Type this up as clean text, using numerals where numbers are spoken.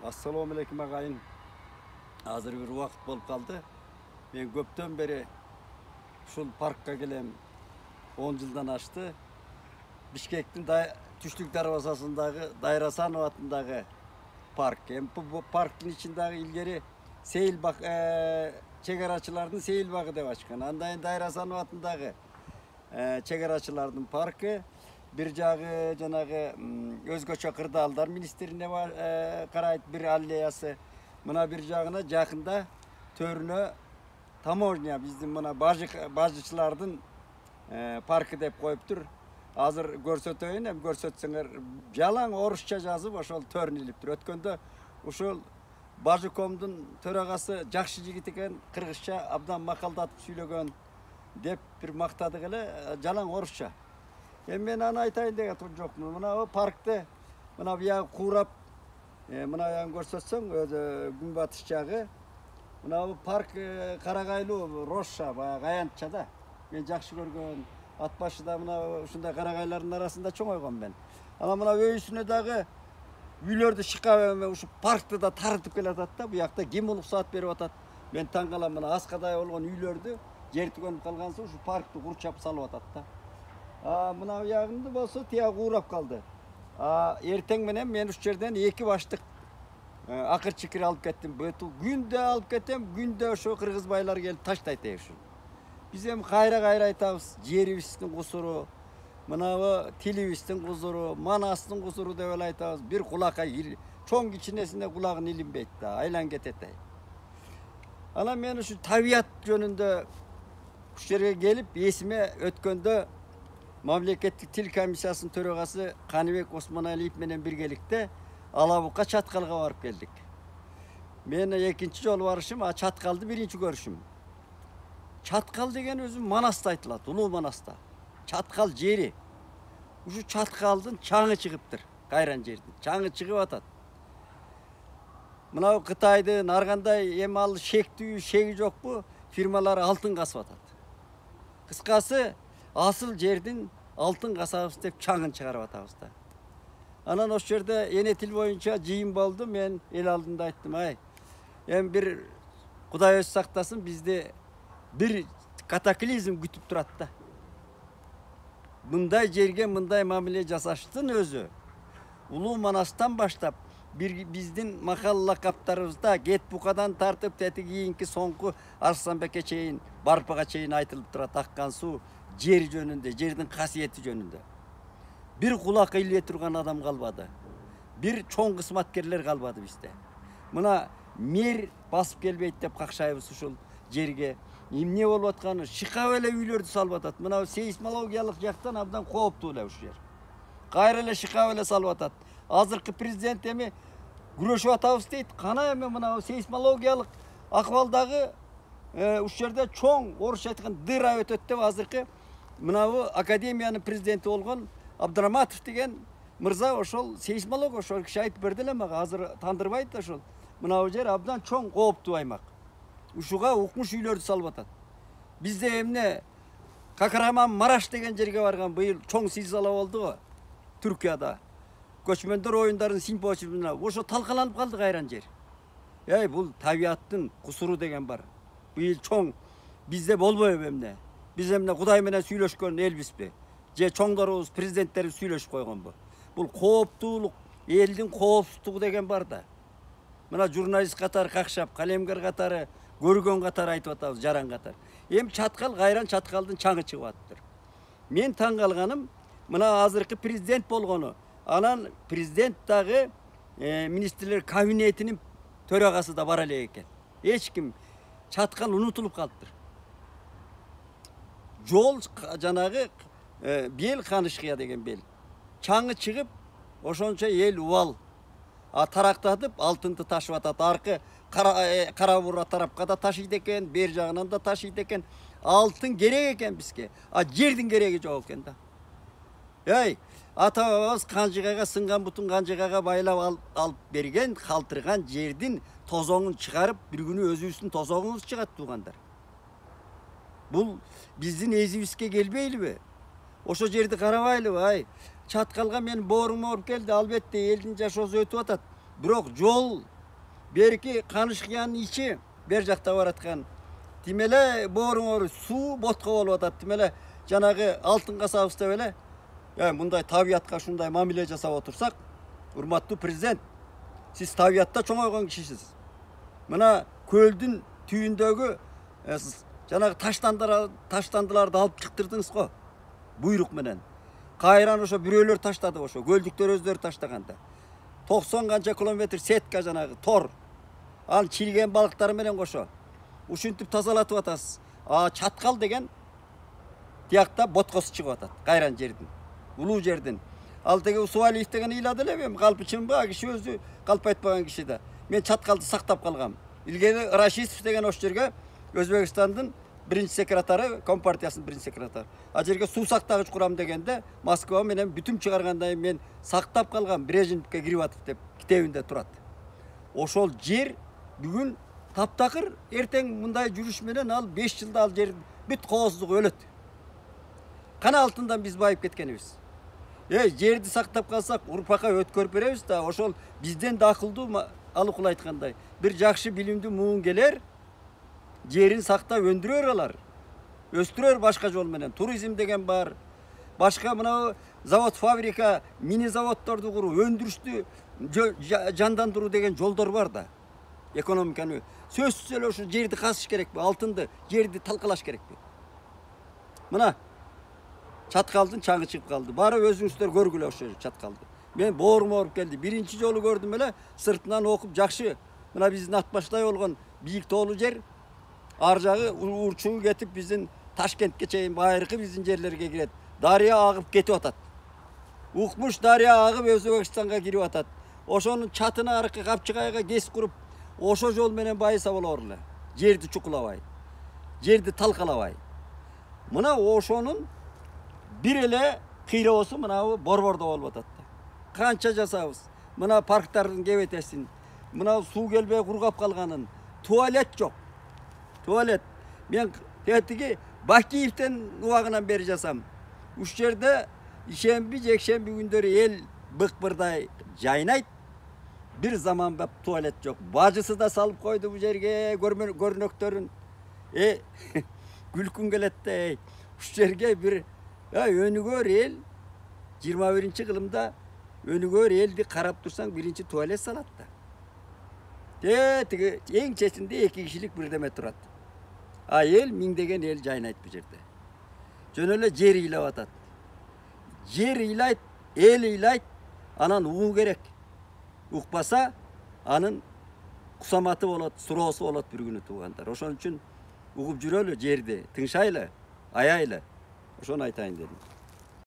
Assalamu alaikum agayın. Hazır bir vakit bolup kaldı. Ben köpten beri şul parkka gelem 10 yıldan açtı. Bişkek'tin Tüşlük Darvazası'ndaki Dayrasanov atındaki park. Hem bu parkın içindeki ilgeri seyil bak çegaraçılarının seyil bakı de başkan. Andayın Dayrasanov atındaki çegaraçılarının parkı. Bir jağı janağı özgöçe kırdallar ministerine var karayt bir alleyası. Buna bir jağına jakında törünü tamornya bizim buna bajıçılardan parkı dep koyuptur. Hazır görsetöyün hem görsetseňer jalan orusça жазып ошол төрүн илиптир. Өткөндө ушул Бажыkomдун төрагасы жакшы жигит экен, кыргызча абдан макалдатып сүйлөгөн деп бир мактадык эле, жалаң орусча. Мен аны айтайын деген жокмун. Мына o паркты мына буяк куурап, мына ягын көрсөтсөң, өзү күнбатыш жагы. Мына bu парк карагайлуу Рошша, баягы аянтча да. Мен жакшы көргөн at başıda mına ушундай карагайлардын арасында чоңойгон мен. Ана мына өйүсүнө дагы үйлөрдү шыкап ушу паркты да таратып келатат да. Буякта ким уруксаат берип атат. Мен таң калам, мына аскадай болгон үйлөрдү жер түгөнүп калган соң ушу паркты курчап салып атат да. Мына буягында болсо тияк уурап калды. Эртең менен мен ушул жерден 2 баштык акыр чикир алып кеттим. Бету күндө алып кетем, күндө ошо кыргыз байлар келип таштайт ушул. Biz hem kayra aytабыз, жерибиздин кусуру, мына тилибиздин кусуру, манастын кусуру деп эле айтабыз. Бир кулакка чоң кичинесине кулагын илинбейт да, айлан кетет. Ана мен ушу табият жөнүндө ушу жерге келип, эсиме өткөндө Мамлекеттик тил комиссиясынын төрагасы Каныбек Осмоналиев менен биргеликте Алабукка Чаткалга барып келдик. Мен экинчи жолу барышым, Чаткалды биринчи көрүшүм. Çatkal деген özü Manasta aytılат, Улуу Манаста. Çatkal jeri. Uşu Çatkaldın çaڭы чыгыптыр, кайран жердин. Çaڭы чыгып атат. Мына Кытайдын ар кандай эми ал шектүү, шеги жокпу, фирмалар алтын касып атат. Кыскасы, асыл жердин алтын касабыз деп чаңын чыгарып атабыз да. Анан ошол жерде эне тил боюнча жыйын болду, мен эл алдында айттым, эми бир Кудай өзү сактасын, бизди bir kataklizm gütüp turat da. Mınday jerge mınday mamile jasаштын özü. Улуу Manastan başlap bizdin makal lakaptarыбызda Get Bukadan tartıp tetik kийинки soňku Arslanbekке чейин, Barpaga чейин айтылып турат аккан суу жер жөнүндө, жердин касиети жөнүндө. Bir kulak илбей турган адам калбады. Bir чоң кызматкерлер калбады бизде. Мына мер басып келбейт деп какшайбыз ушул жерге. Эмне болуп атканы шыкап эле үйлөрдү салып атат. Мына сейсмологиялык жактан абдан кооптуу эле ушул жер. Кайра эле шыкап эле салып атат. Азыркы президент эми күрөшүп атабыз дейт. Кана эми мына сейсмологиялык акыбалдагы ушул жерде чоң орусча айткан дыра өтөт деп азыркы мына бу академиянын президенти болгон Абдыраматов деген мырза ошол сейсмолог ошол киши айтып берди эле мага. Азыр тандырбайт ошол. Мына бул жер абдан чоң кооптуу аймак. Ушуга укмуш үйлөрдү салып атат. Бизде эмне Какараман Мараш деген жерге барган быйыл чоң зилзала болду го Түркияда. Көчмөндөр оюндарын симпозиумуна ошо талкаланып калды кайран жер. Бул табияттын кусуру деген бар. Быйыл чоң бизде болбойбу эмне? Биз эмне Кудай менен сүйлөшкөн элбизби? Же чоңдорубуз, президенттерибиз сүйлөшүп койгонбу? Бул кооптуулук, элдин коопсуздугу деген бар да. Мына журналист катары какшап, калемгер катары көргөн катары айтып атабыз, жаран катары. Эми Чаткал кайран Чаткалдын чаңы чыгып атыптыр. Мен таң калганым, мына азыркы президент болгону, анан президент дагы министрлер кабинетинин төрагасы да бар эле экен. Эч ким Чаткал унутулуп калыптыр. Жол жанагы бел Канышкыя деген бел. Чаңы чыгып, ошончо эл убал тарактатып алтынды ташып атат. Аркы кара бура тарапка да ташыйт экен, бер жагынан да ташыйт экен. Алтын керек экен бизге. Жердин кереги жок экен да. Ата-бабабыз канжыгага сынган бутун канжыгага байлап алып берген, калтырган жердин тозоңун чыгарып, бир күнү өзүбүздүн тозоңубуз чыгат туугандар. Бул биздин эзибизге келбейлиби? Ошо жерди карабайлыбы? Чаткалга мен боорум ооруп келди, албетте элдин жашоосу өтүп атат. Бирок жол Berki Kanışkıyanın içi ber jakta baratkan. Dimele boruңor suu ботко болуп атат. Dimele жанагы алтын касабызда беле мындай табиятка шундай мамиле жасап отурсак, урматтуу президент, сиз табиятта чоңойгон кишисиз. Мына көлдүн түйүндөгү жанагы таштандыларды алып чыктырдыңыз го. Буйрук менен. Кайран ошо бирөөлөр таштады ошо. Көлдүктөр өздөрү таштаганда. 90 канча километр сетка жанагы тор. Ал чирген балыктар менен кошо. Ушинтип тазалатып атасыз. Чаткал деген тиякта боткосу чыгып атат. Кайран жердин. Улуу жердин. Ал теге Усубалиев деген ыйлады эле, эми калпычымбы, киши өзү калп айтпаган киши да. Мен чаткалды сактап калгам. Илгери Рашисов деген ош жерге Өзбекстандын биринчи секретары, Компартиясынын биринчи секретары. А жерге суу сактагыч курам дегенде Москва менен бүтүм чыгаргандан мен сактап калгам, Брежневке кирип атып деп китебинде турат. Ошол жер бүгүн таптакыр, эртең мындай жүрүш менен ал 5 жылда ал жер бүт коозузугу өлөт. Кана алтындан биз байып кеткенибиз. Жерди сактап калсак, урпакка өткөрүп беребиз да, ошол бизден да акылдуу, Алыкул айткандай, бир жакшы билимдүү муун келер, жерин сактап өндүрөр алар. Өстүрөр башка жол менен. Туризм деген бар. Башка мына завод, фабрика, мини заводдорду куруу, өндүрүштү жандандыруу деген жолдор бар да. Экономиканы сөзсүз эле ошо жерди казыш керекпи? Алтынды, жерди талкалаш керекпи? Мына чаткалдын чаңы чыгып калды. Бары өзүңүздөр көргүлө ошо чаткалды. Мен боорум ооруп келди. Биринчи жолу көрдүм эле, сыртынан окуп жакшы. Мына биздин Атбаштай болгон бийик тоолуу жер, ар жагы урчугу кетип биздин Ташкентке чейин байыркы биздин жерлерге кирет. Дарыя агып кетип атат. Укмуш дарыя агып Өзбекстанга кирип атат. Ошонун чатына аркы Капчыгайга кес куруп, ошо жол менен байыса болор эле. Жерди чукулабай, жерди талкалабай. Мына ошонун бир эле кыйроосу мына Борбордо болуп атат. Канча жасабыз? Мына парктардын кебетесин, мына суу келбей кургап калганын, туалет жок. Туалет. Мен тетиги Бакиевден убагынан бери жасам. Уш жерде ишемби, жекшемби күндөрү эл быкпырдай жайнайт. Бир заман туалет жок. Бажысы да салып койду бу жерге көрнөктөрүн. Күлкүн келет да. Уш жерге бир өнүгөр эл 21-кылымда өнүгөр элди карап турсаң биринчи туалет салат да. Тиги эң чечинде 2 кишилик бирдеме турат. Эл миңдеген эл жайнайт бу жерде. Жөн эле жер ыйлап атат. Жер ыйлайт, эл ыйлайт, анан угуу керек. Укпаса, анын кусаматы болот, суроосу болот бир күнү туугандар. Ошон үчүн угуп жүрөлү жерди, тыңшайлы, аяйлы. Ошону айтайын дедим.